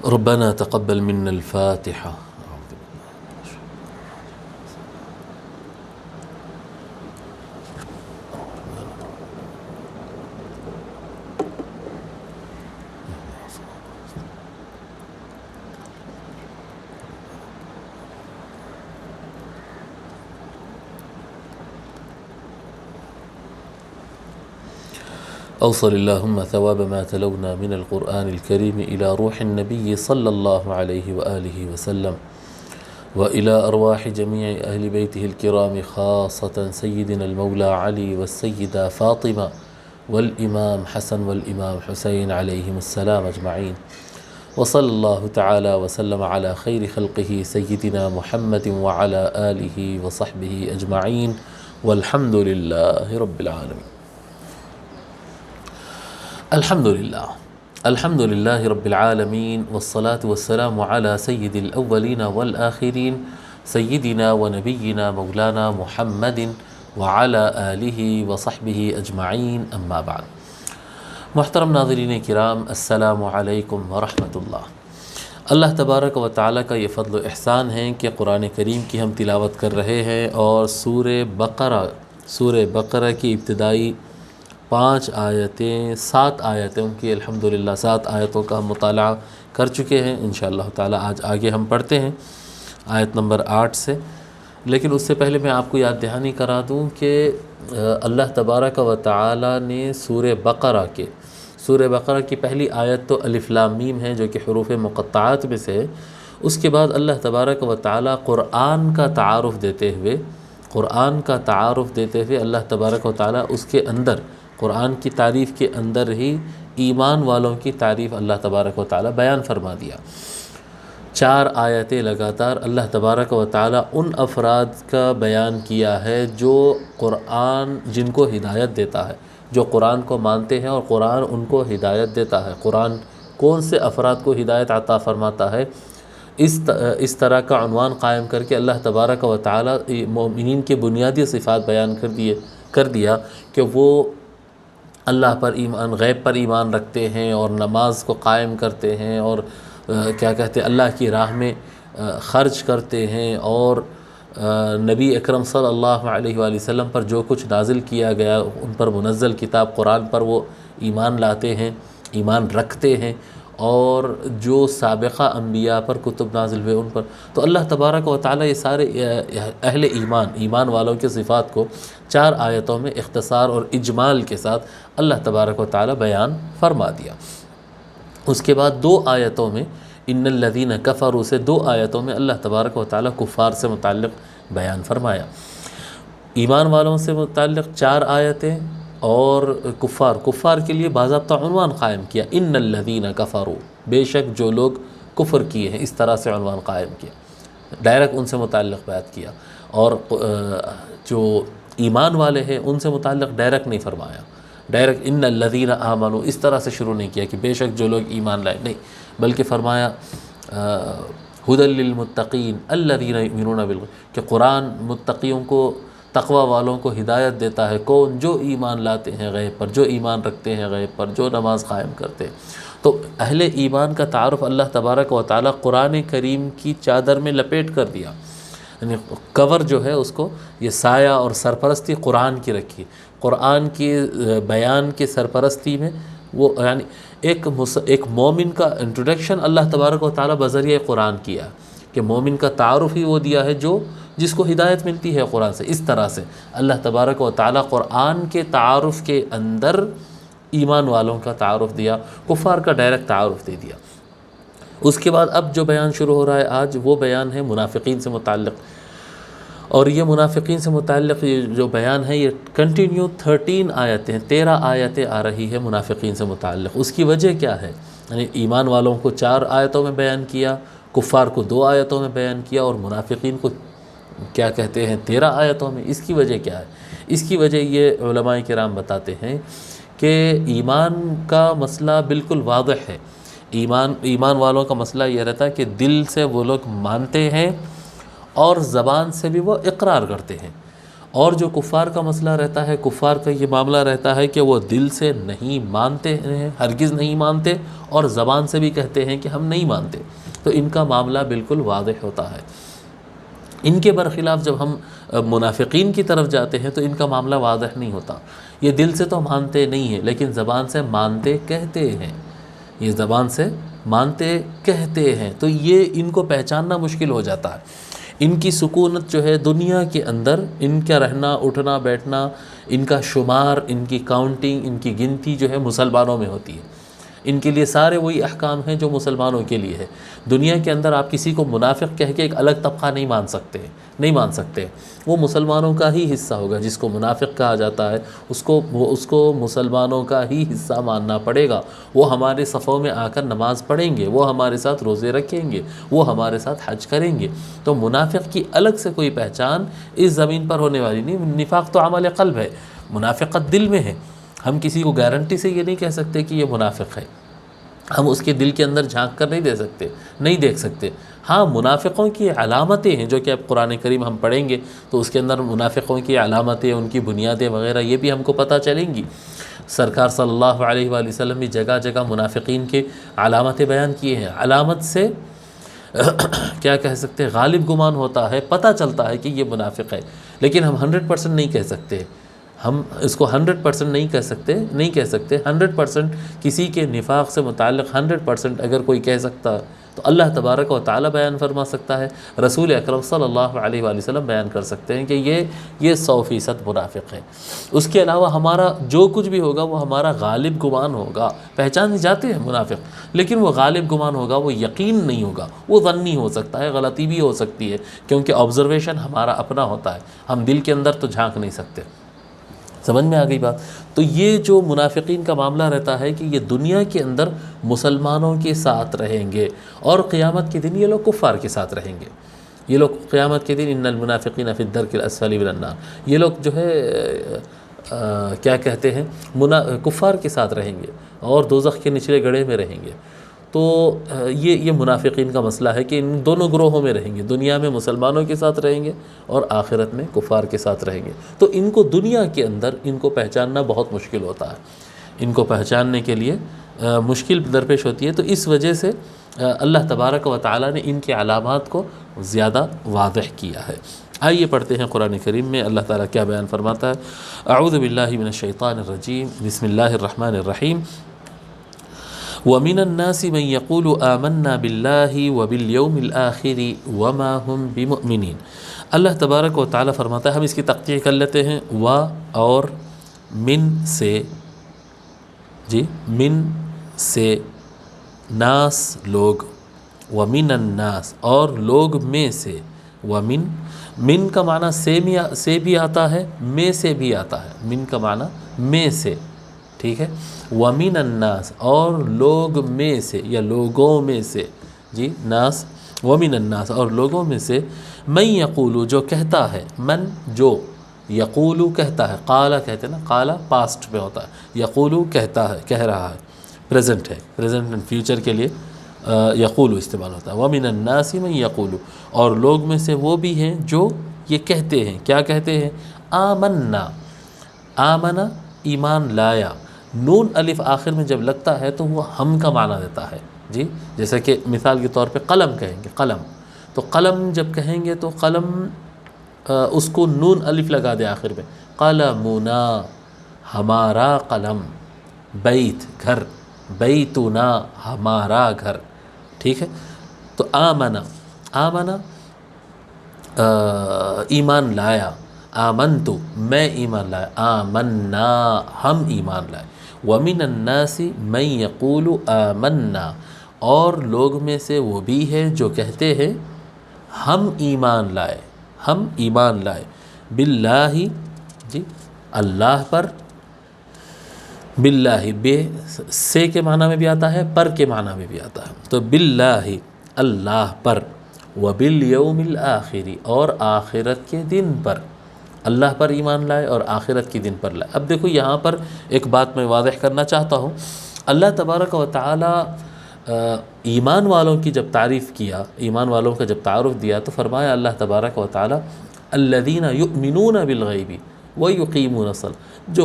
ربنا تقبل منا الفاتحة. أوصل اللهم ثواب ما تلونا من القرآن الكريم إلى روح النبي صلى الله عليه وآله وسلم وإلى أرواح جميع أهل بيته الكرام، خاصة سيدنا المولى علي والسيدة فاطمة والإمام حسن والإمام حسين عليهم السلام أجمعين. وصلى الله تعالى وسلم على خير خلقه سيدنا محمد وعلى آله وصحبه أجمعين، والحمد لله رب العالمين. الحمد لله رب العالمين، والصلاة والسلام على سيد الأولين والآخرين سيدنا ونبينا مولانا محمد وعلى آله وصحبه أجمعين، أما بعد. محترم ناظرین کرام، السلام علیکم ورحمۃ اللہ. اللہ تبارک و تعالیٰ کا یہ فضل و احسان ہے کہ قرآن کریم کی ہم تلاوت کر رہے ہیں، اور سورہ بقرہ کی ابتدائی 5 آیتیں 7 آیتوں کی الحمدللہ 7 آیتوں کا ہم مطالعہ کر چکے ہیں. انشاءاللہ تعالیٰ آج آگے ہم پڑھتے ہیں آیت نمبر 8 سے. لیکن اس سے پہلے میں آپ کو یاد دہانی کرا دوں کہ اللہ تبارک و تعالیٰ نے سورہ بقرہ کی پہلی آیت تو الف لام میم ہے، جو کہ حروف مقطعات میں سے ہے. اس کے بعد اللہ تبارک و تعالیٰ قرآن کا تعارف دیتے ہوئے اللہ تبارک و تعالیٰ اس کے اندر قرآن کی تعریف کے اندر ہی ایمان والوں کی تعریف اللہ تبارک و تعالیٰ بیان فرما دیا. 4 آیتیں لگاتار اللہ تبارک و تعالیٰ ان افراد کا بیان کیا ہے جو جن کو ہدایت دیتا ہے، جو قرآن کو مانتے ہیں اور قرآن ان کو ہدایت دیتا ہے. قرآن کون سے افراد کو ہدایت عطا فرماتا ہے، اس طرح کا عنوان قائم کر کے اللہ تبارک و تعالیٰ مومنین کے بنیادی صفات بیان کر دیا کہ وہ اللہ پر ایمان، غیب پر ایمان رکھتے ہیں اور نماز کو قائم کرتے ہیں، اور اللہ کی راہ میں خرچ کرتے ہیں، اور نبی اکرم صلی اللہ علیہ وآلہ وسلم پر جو کچھ نازل کیا گیا ان پر منزل کتاب قرآن پر وہ ایمان لاتے ہیں، ایمان رکھتے ہیں، اور جو سابقہ انبیاء پر کتب نازل ہوئے ان پر. تو اللہ تبارک و تعالیٰ یہ سارے اہل ایمان والوں کی صفات کو 4 آیتوں میں اختصار اور اجمال کے ساتھ اللہ تبارک و تعالیٰ بیان فرما دیا. اس کے بعد 2 آیتوں میں ان الذین کفروا سے 2 آیتوں میں اللہ تبارک و تعالیٰ کفار سے متعلق بیان فرمایا. ایمان والوں سے متعلق 4 آیتیں، اور کفار کے لیے باضابطہ عنوان قائم کیا، ان الذین کفروا، بے شک جو لوگ کفر کیے ہیں، اس طرح سے عنوان قائم کیا، ڈائریکٹ ان سے متعلق بات کیا. اور جو ایمان والے ہیں ان سے متعلق ڈائریکٹ نہیں فرمایا، ڈائریکٹ ان الذین آمنوا اس طرح سے شروع نہیں کیا کہ بے شک جو لوگ ایمان لائے، نہیں، بلکہ فرمایا ھدی للمتقین الذین یؤمنون بالغیب، کہ قرآن متقیوں کو، تقوی والوں کو ہدایت دیتا ہے. کون؟ جو ایمان لاتے ہیں غیب پر، جو ایمان رکھتے ہیں غیب پر، جو نماز قائم کرتے ہیں. تو اہل ایمان کا تعارف اللہ تبارک و تعالیٰ قرآن کریم کی چادر میں لپیٹ کر دیا، یعنی کور جو ہے اس کو یہ سایہ اور سرپرستی قرآن کی رکھی. قرآن کی بیان کی سرپرستی میں وہ یعنی ایک مومن کا انٹروڈکشن اللہ تبارک و تعالیٰ بذریعہ قرآن کیا، کہ مومن کا تعارف ہی وہ دیا ہے جس کو ہدایت ملتی ہے قرآن سے. اس طرح سے اللہ تبارک و تعالیٰ قرآن کے تعارف کے اندر ایمان والوں کا تعارف دیا، کفار کا ڈائریکٹ تعارف دے دیا. اس کے بعد اب جو بیان شروع ہو رہا ہے آج، وہ بیان ہے منافقین سے متعلق. اور یہ منافقین سے متعلق یہ جو بیان ہے یہ کنٹینیو 13 آیتیں آ رہی ہے منافقین سے متعلق. اس کی وجہ کیا ہے؟ یعنی ایمان والوں کو 4 آیتوں میں بیان کیا، کفار کو 2 آیتوں میں بیان کیا، اور منافقین کو 13 آیتوں میں. اس کی وجہ کیا ہے؟ اس کی وجہ یہ علماء کرام بتاتے ہیں کہ ایمان کا مسئلہ بالکل واضح ہے. ایمان والوں کا مسئلہ یہ رہتا ہے کہ دل سے وہ لوگ مانتے ہیں اور زبان سے بھی وہ اقرار کرتے ہیں، اور جو کفار کا مسئلہ رہتا ہے، کفار کا یہ معاملہ رہتا ہے کہ وہ دل سے نہیں مانتے ہیں، ہرگز نہیں مانتے، اور زبان سے بھی کہتے ہیں کہ ہم نہیں مانتے، تو ان کا معاملہ بالکل واضح ہوتا ہے۔ ان کے برخلاف جب ہم منافقین کی طرف جاتے ہیں تو ان کا معاملہ واضح نہیں ہوتا۔ یہ دل سے تو مانتے نہیں ہیں لیکن زبان سے مانتے کہتے ہیں، یہ زبان سے مانتے کہتے ہیں، تو یہ ان کو پہچاننا مشکل ہو جاتا ہے۔ ان کی سکونت جو ہے دنیا کے اندر، ان کا رہنا اٹھنا بیٹھنا، ان کا شمار، ان کی کاؤنٹنگ، ان کی گنتی جو ہے مسلمانوں میں ہوتی ہے۔ ان کے لیے سارے وہی احکام ہیں جو مسلمانوں کے لیے ہے۔ دنیا کے اندر آپ کسی کو منافق کہہ کے ایک الگ طبقہ نہیں مان سکتے، وہ مسلمانوں کا ہی حصہ ہوگا۔ جس کو منافق کہا جاتا ہے اس کو مسلمانوں کا ہی حصہ ماننا پڑے گا۔ وہ ہمارے صفوں میں آ کر نماز پڑھیں گے، وہ ہمارے ساتھ روزے رکھیں گے، وہ ہمارے ساتھ حج کریں گے۔ تو منافق کی الگ سے کوئی پہچان اس زمین پر ہونے والی نہیں۔ نفاق تو عمل قلب ہے، منافقت دل میں ہے۔ ہم کسی کو گارنٹی سے یہ نہیں کہہ سکتے کہ یہ منافق ہے، ہم اس کے دل کے اندر جھانک کر نہیں دیکھ سکتے۔ ہاں، منافقوں کی علامتیں ہیں جو کہ اب قرآن کریم ہم پڑھیں گے تو اس کے اندر منافقوں کی علامتیں، ان کی بنیادیں وغیرہ یہ بھی ہم کو پتہ چلیں گی۔ سرکار صلی اللہ علیہ وآلہ وسلم بھی جگہ جگہ منافقین کے علامتیں بیان کیے ہیں۔ علامت سے کیا کہہ سکتے، غالب گمان ہوتا ہے، پتہ چلتا ہے کہ یہ منافق ہے، لیکن ہم 100% نہیں کہہ سکتے، ہم اس کو 100% نہیں کہہ سکتے 100% کسی کے نفاق سے متعلق 100% اگر کوئی کہہ سکتا تو اللہ تبارک و تعالی بیان فرما سکتا ہے، رسول اکرم صلی اللہ علیہ وآلہ وسلم بیان کر سکتے ہیں کہ یہ 100% منافق ہے۔ اس کے علاوہ ہمارا جو کچھ بھی ہوگا وہ ہمارا غالب گمان ہوگا۔ پہچان جاتے ہیں منافق، لیکن وہ غالب گمان ہوگا، وہ یقین نہیں ہوگا، وہ ظنی ہو سکتا ہے، غلطی بھی ہو سکتی ہے، کیونکہ آبزرویشن ہمارا اپنا ہوتا ہے، ہم دل کے اندر تو جھانک نہیں سکتے۔ سمجھ میں آ گئی بات؟ تو یہ جو منافقین کا معاملہ رہتا ہے کہ یہ دنیا کے اندر مسلمانوں کے ساتھ رہیں گے اور قیامت کے دن یہ لوگ کفار کے ساتھ رہیں گے۔ یہ لوگ قیامت کے دن ان المنافقین فی الدرک الاسفل من النار، یہ لوگ جو ہے کیا کہتے ہیں، کفار کے ساتھ رہیں گے اور دوزخ کے نچلے گڑھے میں رہیں گے۔ تو یہ منافقین کا مسئلہ ہے کہ ان دونوں گروہوں میں رہیں گے، دنیا میں مسلمانوں کے ساتھ رہیں گے اور آخرت میں کفار کے ساتھ رہیں گے۔ تو ان کو دنیا کے اندر ان کو پہچاننا بہت مشکل ہوتا ہے، ان کو پہچاننے کے لیے مشکل درپیش ہوتی ہے۔ تو اس وجہ سے اللہ تبارک و تعالی نے ان کے علامات کو زیادہ واضح کیا ہے۔ آئیے پڑھتے ہیں قرآن کریم میں اللہ تعالیٰ کیا بیان فرماتا ہے۔ اعوذ باللہ من الشیطان الرجیم، بسم اللہ الرحمن الرحیم۔ وَمِنَ النَّاسِ مَن يَقُولُ آمَنَّا بِاللَّهِ وَبِالْيَوْمِ الْآخِرِ وَمَا هُمْ بِمُؤْمِنِينَ۔ اللہ تبارک و تعالیٰ فرماتا ہے، ہم اس کی تقطیع کر لیتے ہیں، و اور من سے، من سے، ناس لوگ، وَمِنَ النَّاس اور لوگ میں سے، من کا معنی سے بھی آتا ہے، میں سے بھی آتا ہے، من کا معنی میں سے، ٹھیک ہے۔ وَمِنَ النَّاسِ اور لوگ میں سے یا لوگوں میں سے، ناس، وَمِنَ النَّاسِ اور لوگوں میں سے، من یقولو جو کہتا ہے، من جو، یقولو کہتا ہے، قالا کہتے ہیں نا، قالا پاسٹ میں ہوتا ہے، یقولو کہتا ہے، کہہ رہا ہے، پریزنٹ ہے، پریزنٹ اینڈ فیوچر کے لیے یقولو استعمال ہوتا ہے۔ وَمِنَ النَّاسِ مَن یقولو اور لوگ میں سے وہ بھی ہیں جو یہ کہتے ہیں، کیا کہتے ہیں، آمنا، آمنا ایمان لایا، نون الف آخر میں جب لگتا ہے تو وہ ہم کا معنی دیتا ہے، جیسا کہ مثال کے طور پہ قلم کہیں گے، قلم، تو قلم جب کہیں گے تو قلم اس کو نون الف لگا دے آخر میں، قلمنا ہمارا قلم، بیت گھر، بیتنا ہمارا گھر، ٹھیک ہے۔ تو آمنا، آمنا ایمان لایا، آمنتو میں ایمان لایا، آمنا ہم ایمان لائے، وَمِنَ النَّاسِ مَن يَقُولُ آمَنَّا اور لوگ میں سے وہ بھی ہے جو کہتے ہیں ہم ایمان لائے، ہم ایمان لائے، باللہ اللہ پر، باللہ بے سے کے معنی میں بھی آتا ہے، پر کے معنی میں بھی آتا ہے، تو باللہ اللہ پر، وبالیوم الآخر اور آخرت کے دن پر، اللہ پر ایمان لائے اور آخرت کے دن پر لائے۔ اب دیکھو یہاں پر ایک بات میں واضح کرنا چاہتا ہوں، اللہ تبارک و تعالی ایمان والوں کی جب تعریف کیا، ایمان والوں کا جب تعارف دیا تو فرمایا اللہ تبارک و تعالی الذین یؤمنون بالغیب ویقیمون الصلاۃ،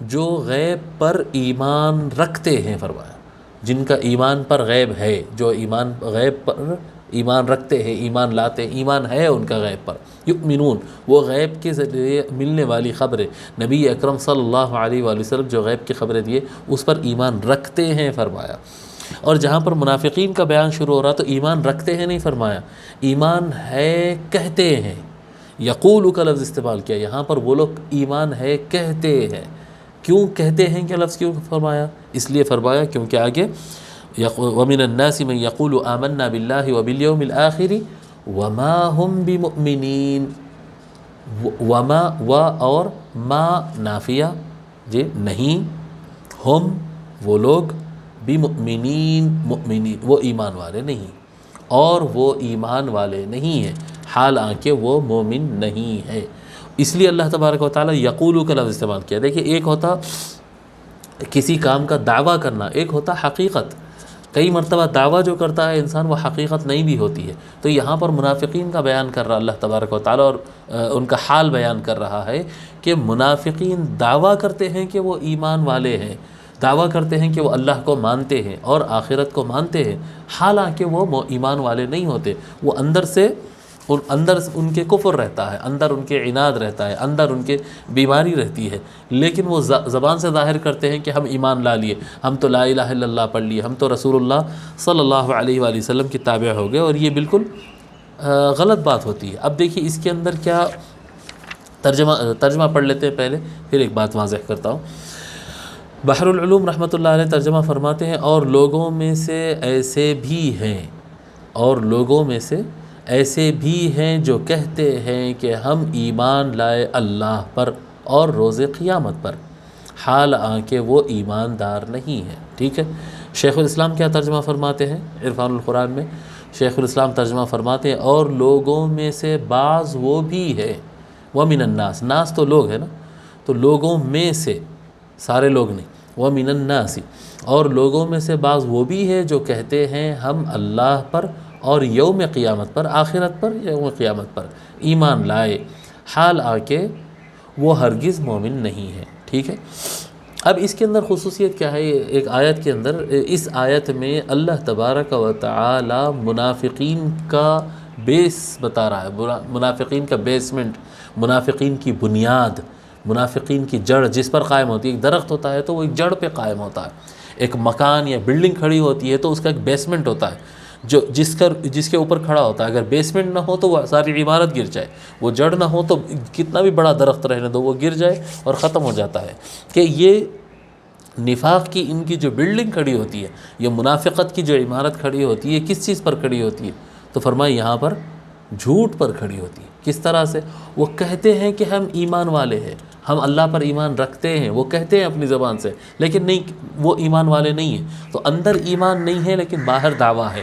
جو غیب پر ایمان رکھتے ہیں، فرمایا جن کا ایمان پر غیب ہے، جو غیب پر ایمان رکھتے ہیں، ایمان لاتے ہیں، ایمان ہے ان کا غیب پر، یؤمنون وہ غیب کے ذریعے ملنے والی خبریں، نبی اکرم صلی اللہ علیہ وآلہ وسلم جو غیب کی خبریں دیے اس پر ایمان رکھتے ہیں فرمایا۔ اور جہاں پر منافقین کا بیان شروع ہو رہا تو ایمان رکھتے ہیں نہیں فرمایا، ایمان ہے کہتے ہیں، یقول کا لفظ استعمال کیا، یہاں پر وہ لوگ ایمان ہے کہتے ہیں۔ کیوں کہتے ہیں کیا لفظ کیوں فرمایا؟ اس لیے فرمایا کیونکہ آگے وَمِنَ النَّاسِ مَن يَقُولُ آمَنَّا بِاللَّهِ وَبِالْيَوْمِ الْآخِرِ وَمَا هُمْ بِمُؤْمِنِينَ، وما و اور ما نافیہ جی نہیں، ہم وہ لوگ، بمؤمنین مؤمنین وہ ایمان والے نہیں، اور وہ ایمان والے نہیں ہیں حالانکہ وہ مومن نہیں ہے۔ اس لیے اللہ تبارک و تعالیٰ یقولو کا لفظ استعمال کیا۔ دیکھیں ایک ہوتا کسی کام کا دعویٰ کرنا، ایک ہوتا حقیقت۔ کئی مرتبہ دعویٰ جو کرتا ہے انسان وہ حقیقت نہیں بھی ہوتی ہے، تو یہاں پر منافقین کا بیان کر رہا اللہ تبارک و تعالیٰ، اور ان کا حال بیان کر رہا ہے کہ منافقین دعویٰ کرتے ہیں کہ وہ ایمان والے ہیں، دعویٰ کرتے ہیں کہ وہ اللہ کو مانتے ہیں اور آخرت کو مانتے ہیں، حالانکہ وہ ایمان والے نہیں ہوتے، وہ اندر ان کے کفر رہتا ہے، اندر ان کے عناد رہتا ہے، اندر ان کے بیماری رہتی ہے، لیکن وہ زبان سے ظاہر کرتے ہیں کہ ہم ایمان لا لیے، ہم تو لا الہ الا اللہ پڑھ لیے، ہم تو رسول اللہ صلی اللہ علیہ وآلہ وسلم کی تابع ہو گئے، اور یہ بالکل غلط بات ہوتی ہے۔ اب دیکھیے اس کے اندر کیا ترجمہ پڑھ لیتے ہیں پہلے، پھر ایک بات واضح کرتا ہوں۔ بحر العلوم رحمۃ اللہ علیہ ترجمہ فرماتے ہیں، اور لوگوں میں سے ایسے بھی ہیں، اور لوگوں میں سے ایسے بھی ہیں جو کہتے ہیں کہ ہم ایمان لائے اللہ پر اور روز قیامت پر، حالانکہ وہ ایماندار نہیں ہیں۔ ٹھیک ہے، شیخ الاسلام کیا ترجمہ فرماتے ہیں عرفان القرآن میں؟ شیخ الاسلام ترجمہ فرماتے ہیں، اور لوگوں میں سے بعض وہ بھی ہے، وَمِنَ النَّاسِ، ناس تو لوگ ہے نا، تو لوگوں میں سے، سارے لوگ نہیں، وَمِنَ النَّاسِ، اور لوگوں میں سے بعض وہ بھی ہے جو کہتے ہیں ہم اللہ پر اور یوم قیامت پر، آخرت پر، یوم قیامت پر ایمان لائے، حال آ کے وہ ہرگز مومن نہیں ہے۔ ٹھیک ہے، اب اس کے اندر خصوصیت کیا ہے؟ ایک آیت کے اندر، اس آیت میں اللہ تبارک و تعالی منافقین کا بیس بتا رہا ہے، منافقین کا بیسمنٹ، منافقین کی بنیاد، منافقین کی جڑ جس پر قائم ہوتی ہے۔ ایک درخت ہوتا ہے تو وہ ایک جڑ پہ قائم ہوتا ہے، ایک مکان یا بلڈنگ کھڑی ہوتی ہے تو اس کا ایک بیسمنٹ ہوتا ہے جو جس کے اوپر کھڑا ہوتا ہے۔ اگر بیسمنٹ نہ ہو تو وہ ساری عمارت گر جائے، وہ جڑ نہ ہو تو کتنا بھی بڑا درخت رہنے دو وہ گر جائے اور ختم ہو جاتا ہے۔ کہ یہ نفاق کی ان کی جو بلڈنگ کھڑی ہوتی ہے، یہ منافقت کی جو عمارت کھڑی ہوتی ہے، کس چیز پر کھڑی ہوتی ہے؟ تو فرمایا یہاں پر جھوٹ پر کھڑی ہوتی ہے۔ کس طرح سے؟ وہ کہتے ہیں کہ ہم ایمان والے ہیں، ہم اللہ پر ایمان رکھتے ہیں، وہ کہتے ہیں اپنی زبان سے، لیکن نہیں، وہ ایمان والے نہیں ہیں۔ تو اندر ایمان نہیں ہے لیکن باہر دعویٰ ہے،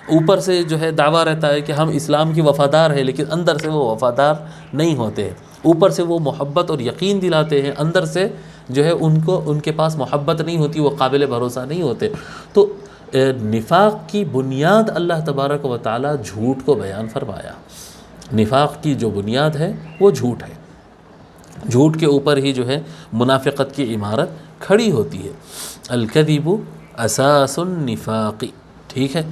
اوپر سے جو ہے دعویٰ رہتا ہے کہ ہم اسلام کی وفادار ہیں، لیکن اندر سے وہ وفادار نہیں ہوتے ہیں۔ اوپر سے وہ محبت اور یقین دلاتے ہیں، اندر سے جو ہے ان کے پاس محبت نہیں ہوتی، وہ قابل بھروسہ نہیں ہوتے۔ تو نفاق کی بنیاد اللہ تبارک و تعالی جھوٹ کو بیان فرمایا۔ نفاق کی جو بنیاد ہے وہ جھوٹ ہے، جھوٹ کے اوپر ہی جو ہے منافقت کی عمارت کھڑی ہوتی ہے۔ الکذب اساس النفاق۔ ٹھیک ہے،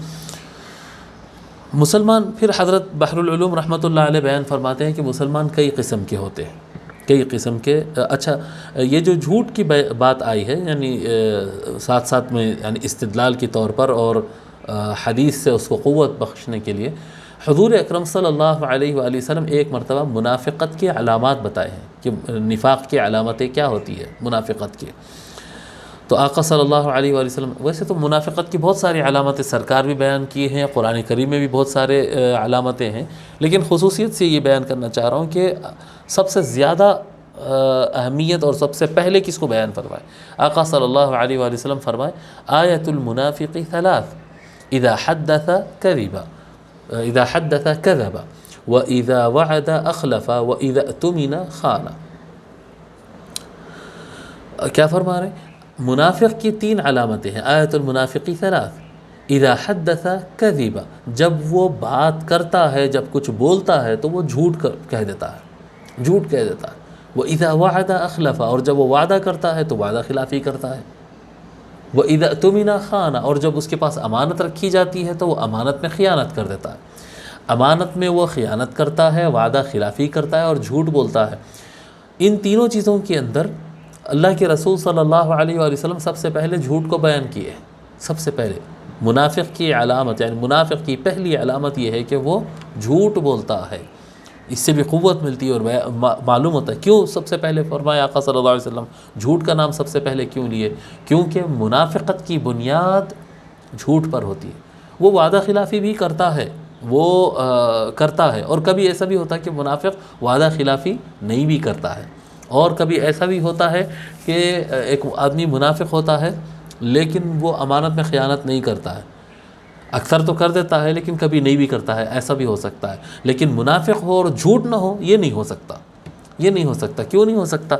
مسلمان، پھر حضرت بحر العلوم رحمۃ اللہ علیہ بیان فرماتے ہیں کہ مسلمان کئی قسم کے ہوتے ہیں، کئی قسم کے۔ اچھا، یہ جو جھوٹ کی بات آئی ہے، یعنی ساتھ ساتھ میں یعنی استدلال کے طور پر اور حدیث سے اس کو قوت بخشنے کے لیے حضور اکرم صلی اللہ علیہ وآلہ وسلم ایک مرتبہ منافقت کے علامات بتائے ہیں کہ نفاق کی علامتیں کیا ہوتی ہے منافقت کی۔ تو آقا صلی اللہ علیہ وآلہ وسلم، ویسے تو منافقت کی بہت ساری علامتیں سرکار بھی بیان کی ہیں، قرآن کریم میں بھی بہت سارے علامتیں ہیں، لیکن خصوصیت سے یہ بیان کرنا چاہ رہا ہوں کہ سب سے زیادہ اہمیت اور سب سے پہلے کس کو بیان فرمائے؟ آقا صلی اللہ علیہ وآلہ وسلم فرمائے آیت المنافق ثلاث، اذا حدث کذب، اذا حدث کذب، واذا وعد اخلف، واذا اؤتمن خان۔ کیا فرما رہے ہیں؟ منافق کی تین علامتیں ہیں، آیت المنافقی ثلاث، اذا حدث کذب، جب وہ بات کرتا ہے، جب کچھ بولتا ہے تو وہ جھوٹ کہہ دیتا ہے، جھوٹ کہہ دیتا ہے۔ وَإِذَا وَعَدَ أَخْلَفَ، اور جب وہ وعدہ کرتا ہے تو وعدہ خلافی کرتا ہے۔ وَإِذَا اؤْتُمِنَ خَانَ، اور جب اس کے پاس امانت رکھی جاتی ہے تو وہ امانت میں خیانت کر دیتا ہے، امانت میں وہ خیانت کرتا ہے، وعدہ خلافی کرتا ہے اور جھوٹ بولتا ہے۔ ان تینوں چیزوں کے اندر اللہ کے رسول صلی اللہ علیہ وآلہ وسلم سب سے پہلے جھوٹ کو بیان کیے، سب سے پہلے منافق کی علامت، یعنی منافق کی پہلی علامت یہ ہے کہ وہ جھوٹ بولتا ہے۔ اس سے بھی قوت ملتی ہے اور معلوم ہوتا ہے کیوں سب سے پہلے فرمایا آقا صلی اللہ علیہ وسلم جھوٹ کا نام سب سے پہلے کیوں لیے، کیونکہ منافقت کی بنیاد جھوٹ پر ہوتی ہے۔ وہ وعدہ خلافی بھی کرتا ہے، وہ کرتا ہے، اور کبھی ایسا بھی ہوتا ہے کہ منافق وعدہ خلافی نہیں بھی کرتا ہے، اور کبھی ایسا بھی ہوتا ہے کہ ایک آدمی منافق ہوتا ہے لیکن وہ امانت میں خیانت نہیں کرتا ہے، اکثر تو کر دیتا ہے لیکن کبھی نہیں بھی کرتا ہے، ایسا بھی ہو سکتا ہے۔ لیکن منافق ہو اور جھوٹ نہ ہو، یہ نہیں ہو سکتا، یہ نہیں ہو سکتا۔ کیوں نہیں ہو سکتا؟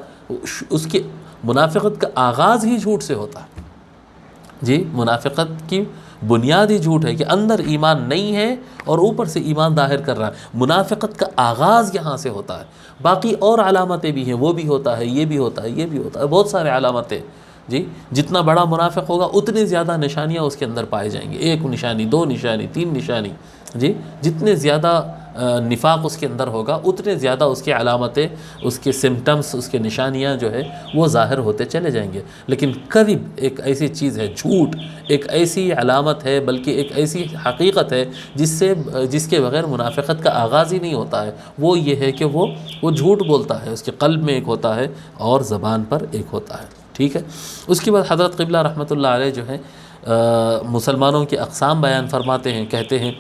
اس کی منافقت کا آغاز ہی جھوٹ سے ہوتا ہے۔ جی، منافقت کی بنیاد ہی جھوٹ ہے کہ اندر ایمان نہیں ہے اور اوپر سے ایمان ظاہر کر رہا ہے۔ منافقت کا آغاز یہاں سے ہوتا ہے، باقی اور علامتیں بھی ہیں، وہ بھی ہوتا ہے، یہ بھی ہوتا ہے، یہ بھی ہوتا ہے، بہت سارے علامتیں۔ جی، جتنا بڑا منافق ہوگا اتنی زیادہ نشانیاں اس کے اندر پائے جائیں گے، ایک نشانی، دو نشانی، تین نشانی۔ جی، جتنے زیادہ نفاق اس کے اندر ہوگا اتنے زیادہ اس کی علامتیں، اس کے سمٹمز، اس کے نشانیاں جو ہے وہ ظاہر ہوتے چلے جائیں گے۔ لیکن کذب ایک ایسی چیز ہے، جھوٹ ایک ایسی علامت ہے، بلکہ ایک ایسی حقیقت ہے جس کے بغیر منافقت کا آغاز ہی نہیں ہوتا ہے۔ وہ یہ ہے کہ وہ جھوٹ بولتا ہے، اس کے قلب میں ایک ہوتا ہے اور زبان پر ایک ہوتا ہے۔ ٹھیک ہے، اس کے بعد حضرت قبلہ رحمۃ اللہ علیہ جو ہے مسلمانوں کے اقسام بیان فرماتے ہیں، کہتے ہیں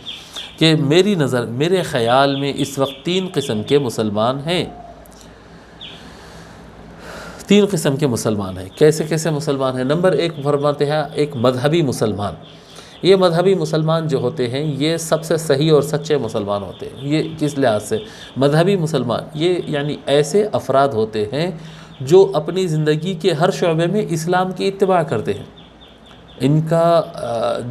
کہ میرے خیال میں اس وقت 3 قسم کے مسلمان ہیں، 3 قسم کے مسلمان ہیں۔ کیسے کیسے مسلمان ہیں؟ نمبر 1 فرماتے ہیں ایک مذہبی مسلمان۔ یہ مذہبی مسلمان جو ہوتے ہیں یہ سب سے صحیح اور سچے مسلمان ہوتے ہیں۔ یہ کس لحاظ سے مذہبی مسلمان؟ یہ یعنی ایسے افراد ہوتے ہیں جو اپنی زندگی کے ہر شعبے میں اسلام کی اتباع کرتے ہیں۔ ان کا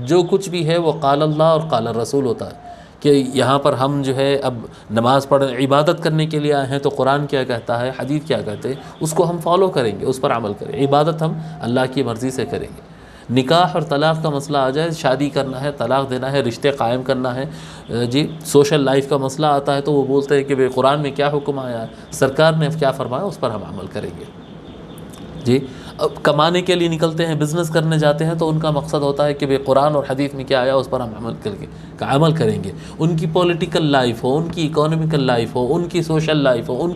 جو کچھ بھی ہے وہ قال اللہ اور قال الرسول ہوتا ہے، کہ یہاں پر ہم جو ہے اب نماز پڑھیں، عبادت کرنے کے لیے آئے ہیں تو قرآن کیا کہتا ہے، حدیث کیا کہتے ہیں، اس کو ہم فالو کریں گے، اس پر عمل کریں گے۔ عبادت ہم اللہ کی مرضی سے کریں گے۔ نکاح اور طلاق کا مسئلہ آ جائے، شادی کرنا ہے، طلاق دینا ہے، رشتے قائم کرنا ہے، جی سوشل لائف کا مسئلہ آتا ہے تو وہ بولتے ہیں کہ بھئی قرآن میں کیا حکم آیا ہے، سرکار نے کیا فرمایا، اس پر ہم عمل کریں گے۔ جی، اب کمانے کے لیے نکلتے ہیں، بزنس کرنے جاتے ہیں تو ان کا مقصد ہوتا ہے کہ بھئی قرآن اور حدیث میں کیا آیا اس پر ہم عمل کریں گے۔ ان کی پولیٹیکل لائف ہو، ان کی اکانومیکل لائف ہو، ان کی سوشل لائف ہو،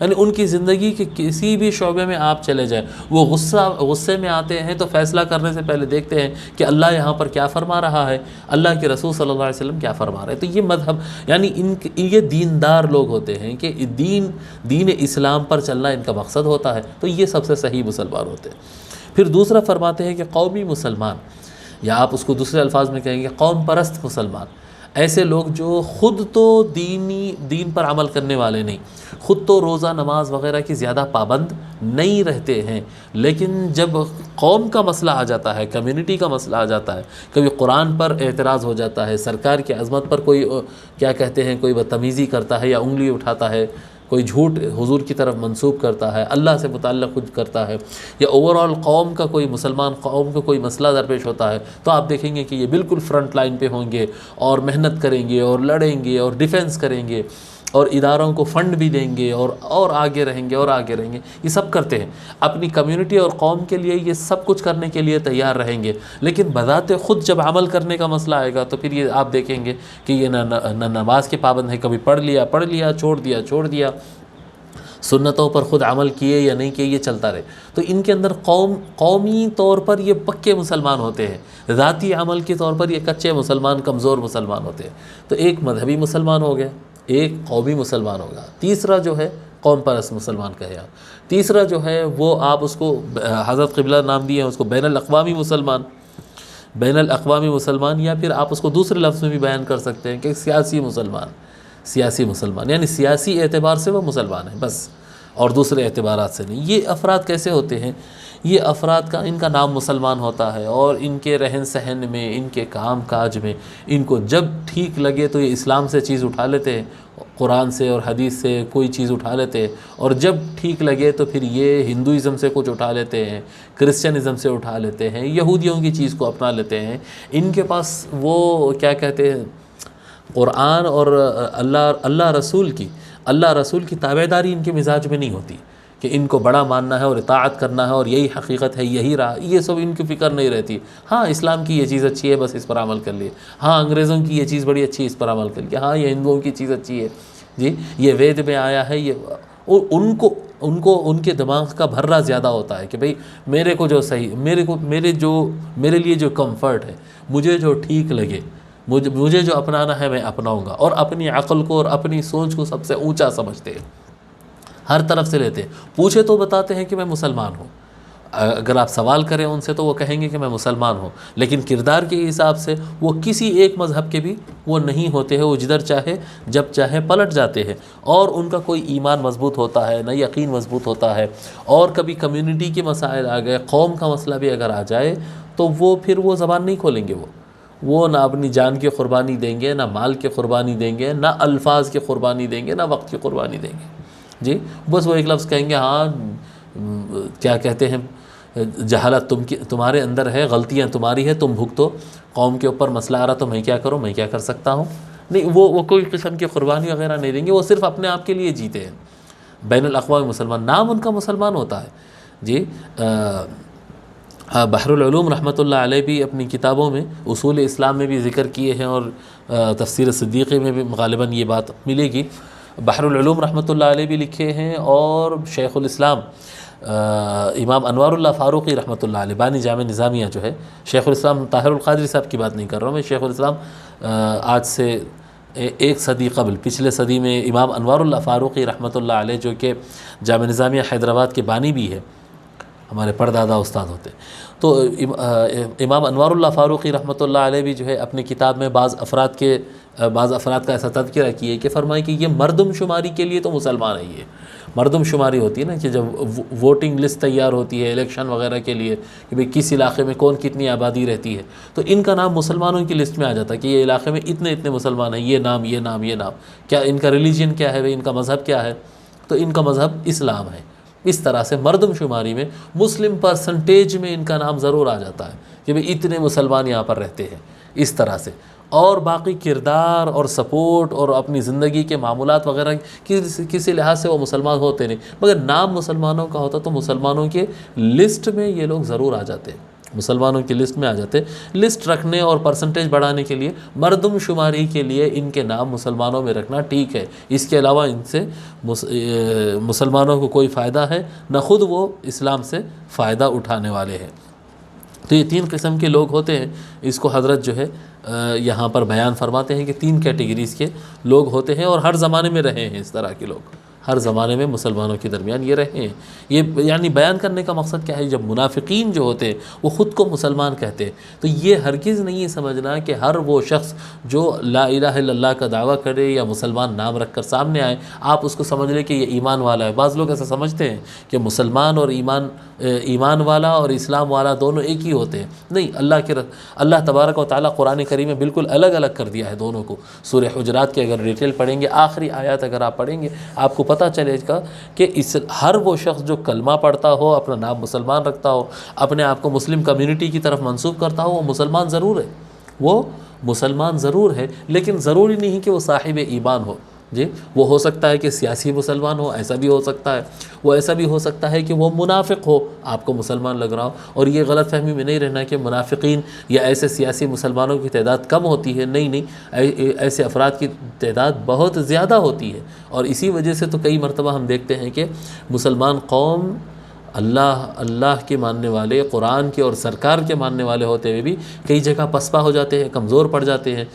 یعنی ان کی زندگی کے کسی بھی شعبے میں آپ چلے جائیں، وہ غصے میں آتے ہیں تو فیصلہ کرنے سے پہلے دیکھتے ہیں کہ اللہ یہاں پر کیا فرما رہا ہے، اللہ کے رسول صلی اللہ علیہ وسلم کیا فرما رہے ہیں۔ تو یہ مذہب یعنی یہ دیندار لوگ ہوتے ہیں کہ دین اسلام پر چلنا ان کا مقصد ہوتا ہے، تو یہ سب سے صحیح مسلمان ہوتے ہیں۔ پھر دوسرا فرماتے ہیں کہ قومی مسلمان، یا آپ اس کو دوسرے الفاظ میں کہیں گے قوم پرست مسلمان، ایسے لوگ جو خود تو دین پر عمل کرنے والے نہیں، خود تو روزہ نماز وغیرہ کی زیادہ پابند نہیں رہتے ہیں، لیکن جب قوم کا مسئلہ آ جاتا ہے، کمیونٹی کا مسئلہ آ جاتا ہے، کبھی قرآن پر اعتراض ہو جاتا ہے، سرکار کی عظمت پر کوئی کیا کہتے ہیں کوئی بدتمیزی کرتا ہے یا انگلی اٹھاتا ہے، کوئی جھوٹ حضور کی طرف منسوب کرتا ہے، اللہ سے متعلق کچھ کرتا ہے، یا اوورآل قوم کا کوئی مسلمان قوم کا کوئی مسئلہ درپیش ہوتا ہے، تو آپ دیکھیں گے کہ یہ بالکل فرنٹ لائن پہ ہوں گے اور محنت کریں گے اور لڑیں گے اور ڈیفینس کریں گے اور اداروں کو فنڈ بھی دیں گے اور آگے رہیں گے اور آگے رہیں گے۔ یہ سب کرتے ہیں، اپنی کمیونٹی اور قوم کے لیے یہ سب کچھ کرنے کے لیے تیار رہیں گے، لیکن بذات خود جب عمل کرنے کا مسئلہ آئے گا تو پھر یہ آپ دیکھیں گے کہ یہ نہ نماز کے پابند ہے، کبھی پڑھ لیا چھوڑ دیا، سنتوں پر خود عمل کیے یا نہیں کیے، یہ چلتا رہے۔ تو ان کے اندر قومی طور پر یہ پکے مسلمان ہوتے ہیں، ذاتی عمل کے طور پر یہ کچے مسلمان، کمزور مسلمان ہوتے ہیں۔ تو ایک مذہبی مسلمان ہو گیا، ایک قومی مسلمان ہوگا، تیسرا جو ہے قوم پرست مسلمان کہے آپ، تیسرا جو ہے وہ آپ اس کو حضرت قبلہ نام دیے ہیں اس کو بین الاقوامی مسلمان، یا پھر آپ اس کو دوسرے لفظ میں بھی بیان کر سکتے ہیں کہ سیاسی مسلمان، یعنی سیاسی اعتبار سے وہ مسلمان ہیں بس، اور دوسرے اعتبارات سے نہیں۔ یہ افراد کیسے ہوتے ہیں؟ یہ افراد کا ان کا نام مسلمان ہوتا ہے، اور ان کے رہن سہن میں، ان کے کام کاج میں، ان کو جب ٹھیک لگے تو یہ اسلام سے چیز اٹھا لیتے ہیں، قرآن سے اور حدیث سے کوئی چیز اٹھا لیتے ہیں، اور جب ٹھیک لگے تو پھر یہ ہندوازم سے کچھ اٹھا لیتے ہیں، کرسچنزم سے اٹھا لیتے ہیں، یہودیوں کی چیز کو اپنا لیتے ہیں۔ ان کے پاس وہ کیا کہتے ہیں، قرآن اور اللہ رسول کی تابعداری ان کے مزاج میں نہیں ہوتی، کہ ان کو بڑا ماننا ہے اور اطاعت کرنا ہے اور یہی حقیقت ہے، یہی راہ، یہ سب ان کی فکر نہیں رہتی۔ ہاں اسلام کی یہ چیز اچھی ہے، بس اس پر عمل کر لیے، ہاں انگریزوں کی یہ چیز بڑی اچھی ہے، اس پر عمل کر لیے، ہاں یہ ہندوؤں کی چیز اچھی ہے، جی یہ وید میں آیا ہے، یہ ان کے دماغ کا بھرا زیادہ ہوتا ہے کہ بھئی میرے کو جو صحیح، میرے لیے جو کمفرٹ ہے، مجھے جو ٹھیک لگے، مجھے جو اپنانا ہے میں اپناؤں گا، اور اپنی عقل کو اور اپنی سوچ کو سب سے اونچا سمجھتے ہیں، ہر طرف سے لیتے ہیں۔ پوچھے تو بتاتے ہیں کہ میں مسلمان ہوں، اگر آپ سوال کریں ان سے تو وہ کہیں گے کہ میں مسلمان ہوں، لیکن کردار کے حساب سے وہ کسی ایک مذہب کے بھی وہ نہیں ہوتے ہیں، وہ جدھر چاہے جب چاہے پلٹ جاتے ہیں، اور ان کا کوئی ایمان مضبوط ہوتا ہے، نہ یقین مضبوط ہوتا ہے، اور کبھی کمیونٹی کے مسائل آ گئے، قوم کا مسئلہ بھی اگر آ جائے تو وہ پھر وہ زبان نہیں کھولیں گے، وہ نہ اپنی جان کی قربانی دیں گے، نہ مال کی قربانی دیں گے، نہ الفاظ کی قربانی دیں گے، نہ وقت کی قربانی دیں گے، جی بس وہ ایک لفظ کہیں گے، ہاں کیا کہتے ہیں، جہالت تمہارے اندر ہے، غلطیاں تمہاری ہے، تم بھگتو، قوم کے اوپر مسئلہ آ رہا تو میں کیا کروں، میں کیا کر سکتا ہوں، نہیں وہ کوئی قسم کی قربانی وغیرہ نہیں دیں گے، وہ صرف اپنے آپ کے لیے جیتے ہیں، بین الاقوامی مسلمان، نام ان کا مسلمان ہوتا ہے، جی بحر العلوم رحمۃ اللہ علیہ بھی اپنی کتابوں میں اصول اسلام میں بھی ذکر کیے ہیں، اور تفسیر صدیقی میں بھی غالباً یہ بات ملے گی۔ بحر العلوم رحمۃ اللہ علیہ بھی لکھے ہیں، اور شیخ الاسلام امام انوار اللہ فاروقی رحمۃ اللہ علیہ، بانی جامع نظامیہ جو ہے، شیخ الاسلام طاہر القادری صاحب کی بات نہیں کر رہا ہوں میں، شیخ الاسلام آج سے ایک صدی قبل، پچھلے صدی میں امام انوار اللہ فاروقی رحمۃ اللہ علیہ، جو کہ جامع نظامیہ حیدرآباد کے بانی بھی ہے، ہمارے پردادا استاد ہوتے، تو امام انوار اللہ فاروقی رحمۃ اللہ علیہ بھی جو ہے اپنی کتاب میں بعض افراد کا ایسا تذکرہ کیے کہ فرمائے کہ یہ مردم شماری کے لیے تو مسلمان ہے، یہ مردم شماری ہوتی ہے نا، کہ جب ووٹنگ لسٹ تیار ہوتی ہے الیکشن وغیرہ کے لیے، کہ بھئی کس علاقے میں کون کتنی آبادی رہتی ہے، تو ان کا نام مسلمانوں کی لسٹ میں آ جاتا ہے کہ یہ علاقے میں اتنے مسلمان ہیں، یہ نام کیا ان کا ریلیجن کیا ہے، ان کا مذہب کیا ہے، تو ان کا مذہب اسلام ہے۔ اس طرح سے مردم شماری میں مسلم پرسنٹیج میں ان کا نام ضرور آ جاتا ہے کہ بھئی اتنے مسلمان یہاں پر رہتے ہیں، اس طرح سے، اور باقی کردار اور سپورٹ اور اپنی زندگی کے معمولات وغیرہ کسی لحاظ سے وہ مسلمان ہوتے نہیں، مگر نام مسلمانوں کا ہوتا تو مسلمانوں کے لسٹ میں یہ لوگ ضرور آ جاتے ہیں، مسلمانوں کی لسٹ میں آ جاتے۔ لسٹ رکھنے اور پرسنٹیج بڑھانے کے لیے، مردم شماری کے لیے ان کے نام مسلمانوں میں رکھنا ٹھیک ہے، اس کے علاوہ ان سے مسلمانوں کو کوئی فائدہ ہے نہ خود وہ اسلام سے فائدہ اٹھانے والے ہیں۔ تو یہ تین قسم کے لوگ ہوتے ہیں، اس کو حضرت جو ہے یہاں پر بیان فرماتے ہیں کہ تین کیٹیگریز کے لوگ ہوتے ہیں، اور ہر زمانے میں رہے ہیں اس طرح کے لوگ، ہر زمانے میں مسلمانوں کے درمیان یہ رہے ہیں۔ یہ یعنی بیان کرنے کا مقصد کیا ہے، جب منافقین جو ہوتے ہیں وہ خود کو مسلمان کہتے ہیں، تو یہ ہرگز نہیں سمجھنا کہ ہر وہ شخص جو لا الہ الا اللہ کا دعویٰ کرے یا مسلمان نام رکھ کر سامنے آئے، آپ اس کو سمجھ لیں کہ یہ ایمان والا ہے۔ بعض لوگ ایسا سمجھتے ہیں کہ مسلمان اور ایمان والا اور اسلام والا دونوں ایک ہی ہوتے ہیں، نہیں، اللہ تبارک و تعالیٰ قرآن کریم میں بالکل الگ الگ کر دیا ہے دونوں کو۔ سورہ حجرات کے اگر ڈیٹیل پڑھیں گے، آخری آیات اگر آپ پڑھیں گے، آپ کو پتہ چلے گا کہ ہر وہ شخص جو کلمہ پڑھتا ہو، اپنا نام مسلمان رکھتا ہو، اپنے آپ کو مسلم کمیونٹی کی طرف منسوب کرتا ہو، وہ مسلمان ضرور ہے، وہ مسلمان ضرور ہے، لیکن ضروری نہیں کہ وہ صاحب ایمان ہو، جی وہ ہو سکتا ہے کہ سیاسی مسلمان ہو، ایسا بھی ہو سکتا ہے، وہ ایسا بھی ہو سکتا ہے کہ وہ منافق ہو، آپ کو مسلمان لگ رہا ہو، اور یہ غلط فہمی میں نہیں رہنا کہ منافقین یا ایسے سیاسی مسلمانوں کی تعداد کم ہوتی ہے، نہیں، ایسے افراد کی تعداد بہت زیادہ ہوتی ہے، اور اسی وجہ سے تو کئی مرتبہ ہم دیکھتے ہیں کہ مسلمان قوم اللہ کے ماننے والے، قرآن کے اور سرکار کے ماننے والے ہوتے ہوئے بھی کئی جگہ پسپا ہو جاتے ہیں، کمزور پڑ جاتے ہیں،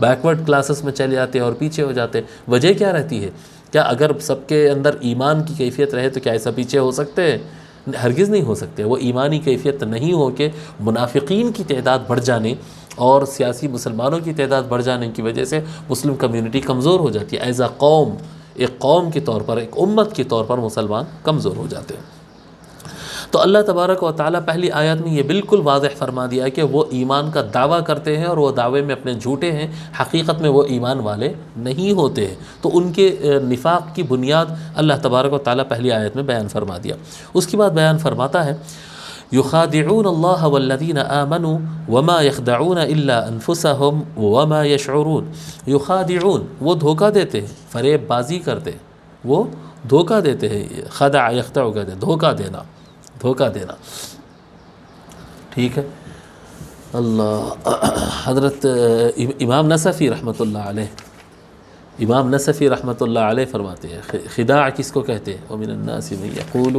بیکورڈ کلاسز میں چلے جاتے ہیں اور پیچھے ہو جاتے ہیں۔ وجہ کیا رہتی ہے؟ کیا اگر سب کے اندر ایمان کی کیفیت رہے تو کیا ایسا پیچھے ہو سکتے ہیں؟ ہرگز نہیں ہو سکتے۔ وہ ایمانی کیفیت نہیں ہو کہ منافقین کی تعداد بڑھ جانے اور سیاسی مسلمانوں کی تعداد بڑھ جانے کی وجہ سے مسلم کمیونٹی کمزور ہو جاتی ہے۔ ایز اے قوم ایک قوم کے طور پر، ایک امت کے طور پر مسلمان کمزور ہو جاتے ہیں۔ تو اللہ تبارک و تعالیٰ پہلی آیت میں یہ بالکل واضح فرما دیا کہ وہ ایمان کا دعویٰ کرتے ہیں اور وہ دعوے میں اپنے جھوٹے ہیں، حقیقت میں وہ ایمان والے نہیں ہوتے ہیں۔ تو ان کے نفاق کی بنیاد اللہ تبارک و تعالیٰ پہلی آیت میں بیان فرما دیا۔ اس کے بعد بیان فرماتا ہے یخادعون اللہ والذین آمنوا وما یخدعون الا انفسهم وما یشعرون۔ یخادعون، وہ دھوکہ دیتے ہیں، فریب بازی کرتے ہیں، وہ دھوکہ دیتے ہیں۔ خدع یخدع کہتے ہیں دھوکہ دینا، دھوکہ دینا، ٹھیک ہے۔ اللہ حضرت امام نصفی رحمۃ اللہ علیہ، امام نصفی رحمۃ اللہ علیہ فرماتے ہیں خداع کس کو کہتے ہیں؟ ومن الناس من یقول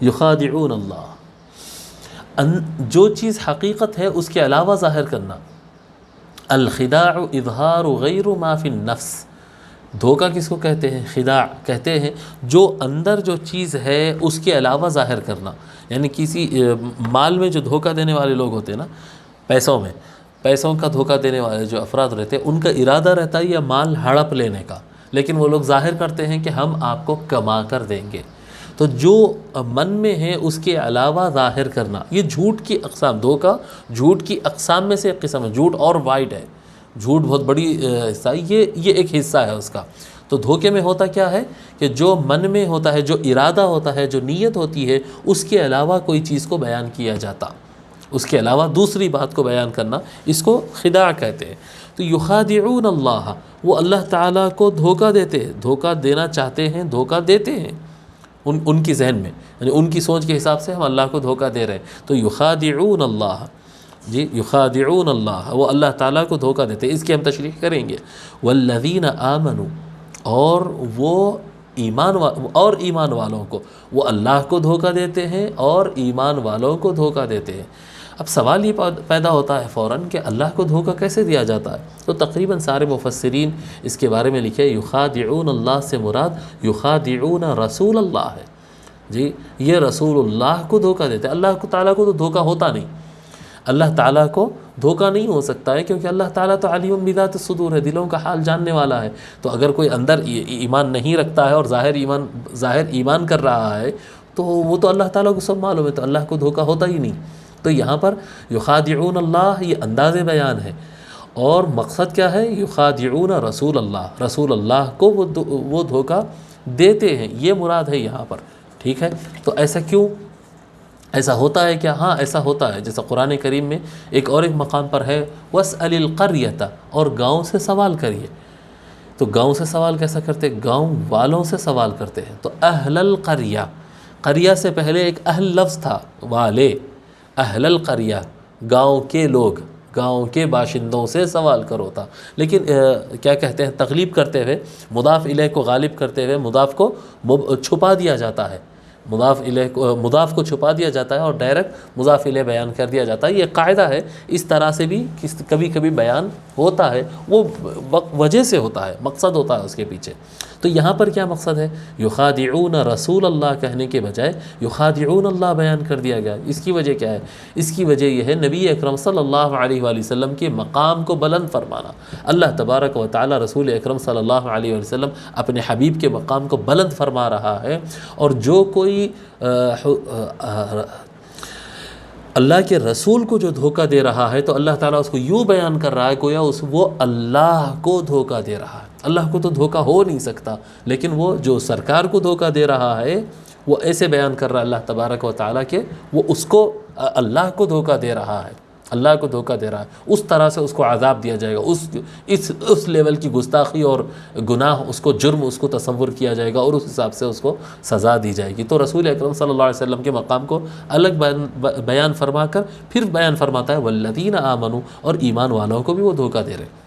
یخادعون اللہ، جو چیز حقیقت ہے اس کے علاوہ ظاہر کرنا۔ الخداع اظہار غیر ما فی النفس، دھوکہ کس کو کہتے ہیں؟ خداع کہتے ہیں جو اندر جو چیز ہے اس کے علاوہ ظاہر کرنا۔ یعنی کسی مال میں جو دھوکہ دینے والے لوگ ہوتے ہیں نا، پیسوں میں، پیسوں کا دھوکہ دینے والے جو افراد رہتے ہیں، ان کا ارادہ رہتا ہے یہ مال ہڑپ لینے کا، لیکن وہ لوگ ظاہر کرتے ہیں کہ ہم آپ کو کما کر دیں گے۔ تو جو من میں ہے اس کے علاوہ ظاہر کرنا، یہ جھوٹ کی اقسام، دھوکہ جھوٹ کی اقسام میں سے ایک قسم ہے۔ جھوٹ اور وائڈ ہے، جھوٹ بہت بڑی حصہ ہے، یہ ایک حصہ ہے اس کا۔ تو دھوکے میں ہوتا کیا ہے کہ جو من میں ہوتا ہے، جو ارادہ ہوتا ہے، جو نیت ہوتی ہے، اس کے علاوہ کوئی چیز کو بیان کیا جاتا، اس کے علاوہ دوسری بات کو بیان کرنا، اس کو خداع کہتے ہیں۔ تو یخادعون اللہ، وہ اللہ تعالیٰ کو دھوکہ دیتے ہیں، دھوکہ دینا چاہتے ہیں، دھوکہ دیتے ہیں ان کی ذہن میں، یعنی ان کی سوچ کے حساب سے ہم اللہ کو دھوکہ دے رہے ہیں۔ تو یخادعون اللہ، جی یخادعون اللہ، وہ اللہ تعالیٰ کو دھوکہ دیتے ہیں۔ اس کی ہم تشریح کریں گے۔ والذین آمنوا، اور وہ ایمان والوں کو، وہ اللہ کو دھوکہ دیتے ہیں اور ایمان والوں کو دھوکہ دیتے ہیں۔ اب سوال یہ پیدا ہوتا ہے فوراً کہ اللہ کو دھوکہ کیسے دیا جاتا ہے؟ تو تقریباً سارے مفسرین اس کے بارے میں لکھے یخادعون اللہ سے مراد یخادعون رسول اللہ ہے۔ جی یہ رسول اللہ کو دھوکہ دیتے ہیں، اللہ تعالیٰ کو تو دھوکہ ہوتا نہیں، اللہ تعالیٰ کو دھوکہ نہیں ہو سکتا ہے، کیونکہ اللہ تعالیٰ تو علیم بذات الصدور ہے، دلوں کا حال جاننے والا ہے۔ تو اگر کوئی اندر ایمان نہیں رکھتا ہے اور ظاہر ایمان کر رہا ہے، تو وہ تو اللہ تعالیٰ کو سب معلوم ہے، تو اللہ کو دھوکہ ہوتا ہی نہیں۔ تو یہاں پر یخادعون اللہ یہ انداز بیان ہے، اور مقصد کیا ہے؟ یخادعون رسول اللہ، رسول اللہ کو وہ دھوکہ دیتے ہیں، یہ مراد ہے یہاں پر، ٹھیک ہے۔ تو ایسا کیوں؟ ایسا ہوتا ہے کیا؟ ہاں ایسا ہوتا ہے، جیسا قرآن کریم میں ایک مقام پر ہے وَاسْأَلِ الْقَرْيَةَ، اور گاؤں سے سوال کریے۔ تو گاؤں سے سوال کیسا کرتے؟ گاؤں والوں سے سوال کرتے ہیں۔ تو اہل القریہ، قریہ سے پہلے ایک اہل لفظ تھا، والے، اہل القریہ گاؤں کے لوگ، گاؤں کے باشندوں سے سوال کرو تھا، لیکن کیا کہتے ہیں، تغلیب کرتے ہوئے، مضاف الیہ کو غالب کرتے ہوئے مضاف کو چھپا دیا جاتا ہے، مضاف کو چھپا دیا جاتا ہے اور ڈائریکٹ مضاف الیہ بیان کر دیا جاتا ہے۔ یہ قاعدہ ہے، اس طرح سے بھی کبھی کبھی بیان ہوتا ہے، وہ وجہ سے ہوتا ہے، مقصد ہوتا ہے اس کے پیچھے۔ تو یہاں پر کیا مقصد ہے؟ یخادعون رسول اللہ کہنے کے بجائے یخادعون اللہ بیان کر دیا گیا۔ اس کی وجہ کیا ہے؟ اس کی وجہ یہ ہے نبی اکرم صلی اللہ علیہ وآلہ وسلم کے مقام کو بلند فرمانا۔ اللہ تبارک و تعالی رسول اکرم صلی اللہ علیہ وآلہ وسلم اپنے حبیب کے مقام کو بلند فرما رہا ہے، اور جو کوئی اللہ کے رسول کو جو دھوکہ دے رہا ہے، تو اللہ تعالیٰ اس کو یوں بیان کر رہا ہے گویا وہ اللہ کو دھوکہ دے رہا ہے۔ اللہ کو تو دھوکہ ہو نہیں سکتا، لیکن وہ جو سرکار کو دھوکہ دے رہا ہے وہ ایسے بیان کر رہا ہے اللہ تبارک و تعالیٰ کہ وہ اس کو اللہ کو دھوکہ دے رہا ہے، اللہ کو دھوکہ دے رہا ہے، اس طرح سے اس کو عذاب دیا جائے گا، اس لیول کی گستاخی اور گناہ، اس کو جرم اس کو تصور کیا جائے گا، اور اس حساب سے اس کو سزا دی جائے گی۔ تو رسول اکرم صلی اللہ علیہ وسلم کے مقام کو الگ بیان فرما کر پھر بیان فرماتا ہے والذین آمنوا، اور ایمان والوں کو بھی وہ دھوکہ دے رہے ہیں۔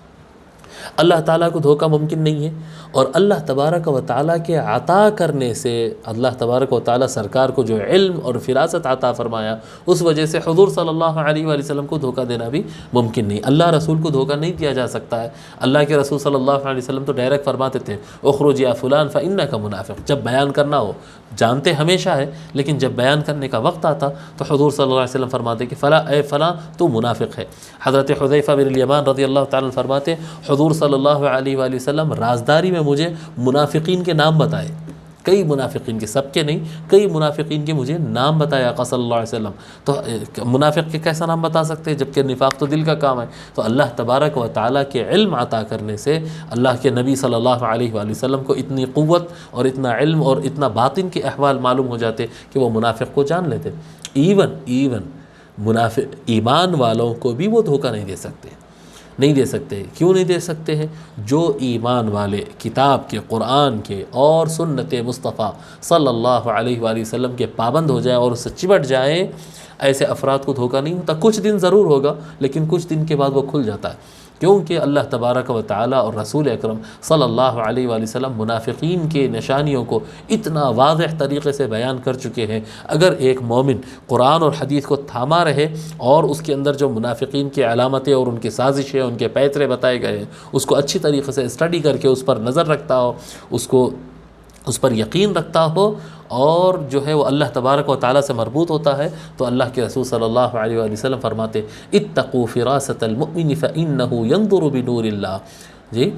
اللہ تعالیٰ کو دھوکہ ممکن نہیں ہے، اور اللہ تبارک و تعالیٰ کے عطا کرنے سے، اللہ تبارک و تعالیٰ سرکار کو جو علم اور فراست عطا فرمایا، اس وجہ سے حضور صلی اللہ علیہ وآلہ وسلم کو دھوکہ دینا بھی ممکن نہیں۔ اللہ رسول کو دھوکہ نہیں دیا جا سکتا ہے۔ اللہ کے رسول صلی اللہ علیہ وسلم تو ڈائریکٹ فرماتے تھے اخرج یا فلان فإنک منافق، جب بیان کرنا ہو، جانتے ہمیشہ ہے، لیکن جب بیان کرنے کا وقت آتا تو حضور صلی اللہ علیہ وسلم فرماتے کہ فلاں اے فلاں تو منافق ہے۔ حضرت حذیفہ بن الیمان رضی اللہ تعالیٰ عنہ فرماتے حضور صلی اللہ علیہ وآلہ وسلم رازداری میں مجھے منافقین کے نام بتائے، کئی منافقین کے، سب کے نہیں، کئی منافقین کے مجھے نام بتایا آقا صلی اللہ علیہ وسلم۔ تو منافق کے کیسا نام بتا سکتے ہیں جبکہ نفاق تو دل کا کام ہے؟ تو اللہ تبارک و تعالیٰ کے علم عطا کرنے سے اللہ کے نبی صلی اللہ علیہ وآلہ وسلم کو اتنی قوت اور اتنا علم اور اتنا باطن کے احوال معلوم ہو جاتے کہ وہ منافق کو جان لیتے۔ ایون منافق ایمان والوں کو بھی وہ دھوکہ نہیں دے سکتے۔ کیوں نہیں دے سکتے ہیں؟ جو ایمان والے کتاب کے، قرآن کے اور سنت مصطفیٰ صلی اللہ علیہ وآلہ وسلم کے پابند ہو جائیں اور اس سے چمٹ جائیں، ایسے افراد کو دھوکہ نہیں ہوتا۔ کچھ دن ضرور ہوگا لیکن کچھ دن کے بعد وہ کھل جاتا ہے، کیونکہ اللہ تبارک و تعالیٰ اور رسول اکرم صلی اللہ علیہ وآلہ وسلم منافقین کے نشانیوں کو اتنا واضح طریقے سے بیان کر چکے ہیں۔ اگر ایک مومن قرآن اور حدیث کو تھاما رہے اور اس کے اندر جو منافقین کی علامتیں اور ان کی سازشیں، ان کے پیترے بتائے گئے ہیں، اس کو اچھی طریقے سے اسٹڈی کر کے اس پر نظر رکھتا ہو، اس پر یقین رکھتا ہو، اور جو ہے وہ اللہ تبارک و تعالیٰ سے مربوط ہوتا ہے، تو اللہ کے رسول صلی اللہ علیہ وآلہ وسلم فرماتے اتقوا فراست المؤمن فإنه ينظر بنور اللہ۔ جی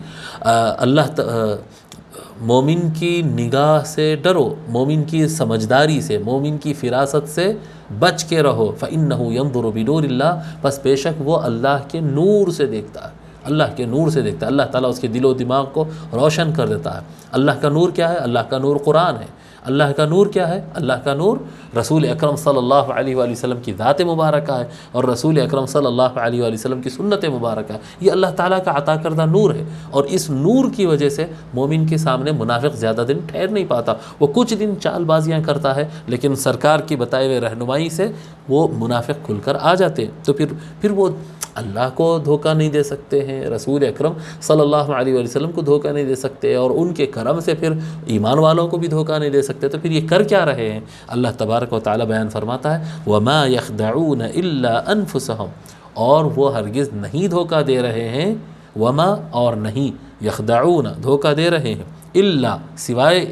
مومن کی نگاہ سے ڈرو، مومن کی سمجھداری سے، مومن کی فراست سے بچ کے رہو۔ فإنه ينظر بنور اللہ، پس بے شک وہ اللہ کے نور سے دیکھتا ہے، اللہ کے نور سے دیکھتا ہے۔ اللہ تعالیٰ اس کے دل و دماغ کو روشن کر دیتا ہے۔ اللہ کا نور کیا ہے؟ اللہ کا نور قرآن ہے۔ اللہ کا نور کیا ہے؟ اللہ کا نور رسول اکرم صلی اللہ علیہ وآلہ وسلم کی ذات مبارکہ ہے، اور رسول اکرم صلی اللہ علیہ وآلہ وسلم کی سنت مبارکہ ہے۔ یہ اللہ تعالیٰ کا عطا کردہ نور ہے، اور اس نور کی وجہ سے مومن کے سامنے منافق زیادہ دن ٹھہر نہیں پاتا۔ وہ کچھ دن چال بازیاں کرتا ہے، لیکن سرکار کی بتائے ہوئے رہنمائی سے وہ منافق کھل کر آ جاتے ہیں۔ تو پھر وہ اللہ کو دھوکہ نہیں دے سکتے ہیں، رسول اکرم صلی اللہ علیہ وآلہ وسلم کو دھوکہ نہیں دے سکتے، اور ان کے کرم سے پھر ایمان والوں کو بھی دھوکہ نہیں دے سکتے۔ تو پھر یہ کر کیا رہے ہیں؟ اللہ تبارک و تعالیٰ بیان فرماتا ہے وَمَا يَخْدَعُونَ إِلَّا أَنفُسَهُمْ، اور وہ ہرگز نہیں دھوکہ دے رہے ہیں، وما اور نہیں، یخدعون دھوکہ دے رہے ہیں، الا سوائے،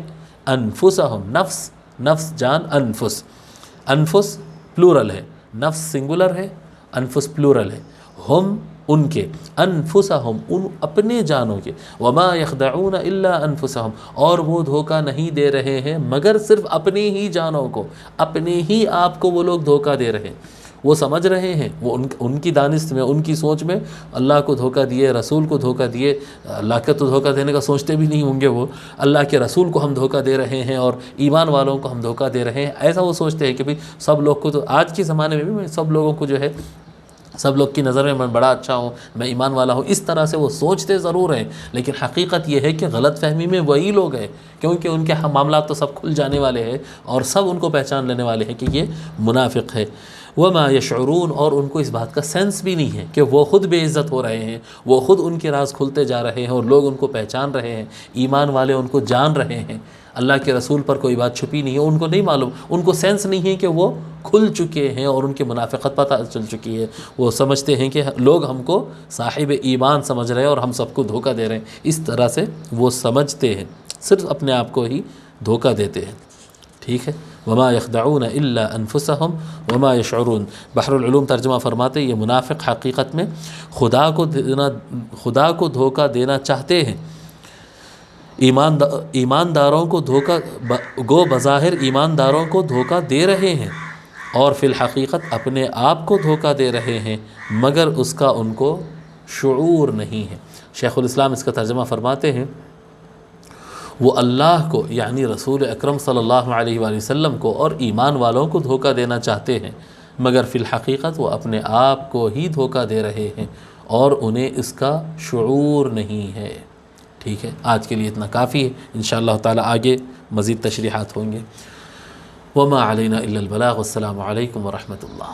انفسہم نفس جان، انفس پلورل ہے، نفس سنگولر ہے، انفس پلورل ہے، ہم ان کے، انفسہم ان اپنے جانوں کے، وما یخدعون الا انفسہم، اور وہ دھوکہ نہیں دے رہے ہیں مگر صرف اپنی ہی جانوں کو، اپنے ہی آپ کو وہ لوگ دھوکہ دے رہے ہیں۔ وہ سمجھ رہے ہیں، وہ ان کی دانست میں، ان کی سوچ میں اللہ کو دھوکہ دیے، رسول کو دھوکہ دیے، اللہ کا تو دھوکہ دینے کا سوچتے بھی نہیں ہوں گے، وہ اللہ کے رسول کو ہم دھوکہ دے رہے ہیں اور ایمان والوں کو ہم دھوکہ دے رہے ہیں، ایسا وہ سوچتے ہیں کہ بھئی سب لوگ کو، تو آج کے زمانے میں بھی میں سب لوگوں کو جو ہے، سب لوگ کی نظر میں بڑا اچھا ہوں، میں ایمان والا ہوں، اس طرح سے وہ سوچتے ضرور ہیں، لیکن حقیقت یہ ہے کہ غلط فہمی میں وہی لوگ ہیں، کیونکہ ان کے معاملات تو سب کھل جانے والے ہیں اور سب ان کو پہچان لینے والے ہیں کہ یہ منافق ہے۔ وما یشعرون، اور ان کو اس بات کا سینس بھی نہیں ہے کہ وہ خود بے عزت ہو رہے ہیں، وہ خود ان کے راز کھلتے جا رہے ہیں اور لوگ ان کو پہچان رہے ہیں، ایمان والے ان کو جان رہے ہیں، اللہ کے رسول پر کوئی بات چھپی نہیں ہے، ان کو نہیں معلوم، ان کو سینس نہیں ہے کہ وہ کھل چکے ہیں اور ان کی منافقت پتہ چل چکی ہے۔ وہ سمجھتے ہیں کہ لوگ ہم کو صاحب ایمان سمجھ رہے ہیں اور ہم سب کو دھوکہ دے رہے ہیں، اس طرح سے وہ سمجھتے ہیں، صرف اپنے آپ کو ہی دھوکہ دیتے ہیں۔ ٹھیک ہے، وما یخدعون الا انفسہم وما یشعرون۔ بحر العلوم ترجمہ فرماتے یہ منافق حقیقت میں خدا کو دھوکہ دینا چاہتے ہیں، ایمانداروں کو دھوکہ، گو بظاہر ایمانداروں کو دھوکہ دے رہے ہیں اور فی الحقیقت اپنے آپ کو دھوکہ دے رہے ہیں، مگر اس کا ان کو شعور نہیں ہے۔ شیخ الاسلام اس کا ترجمہ فرماتے ہیں وہ اللہ کو، یعنی رسول اکرم صلی اللہ علیہ وآلہ وسلم کو اور ایمان والوں کو دھوکہ دینا چاہتے ہیں، مگر فی الحقیقت وہ اپنے آپ کو ہی دھوکہ دے رہے ہیں اور انہیں اس کا شعور نہیں ہے۔ ٹھیک ہے، آج کے لیے اتنا کافی ہے، انشاءاللہ تعالی آگے مزید تشریحات ہوں گے۔ وما علینا الا البلاغ، والسلام علیکم ورحمۃ اللہ۔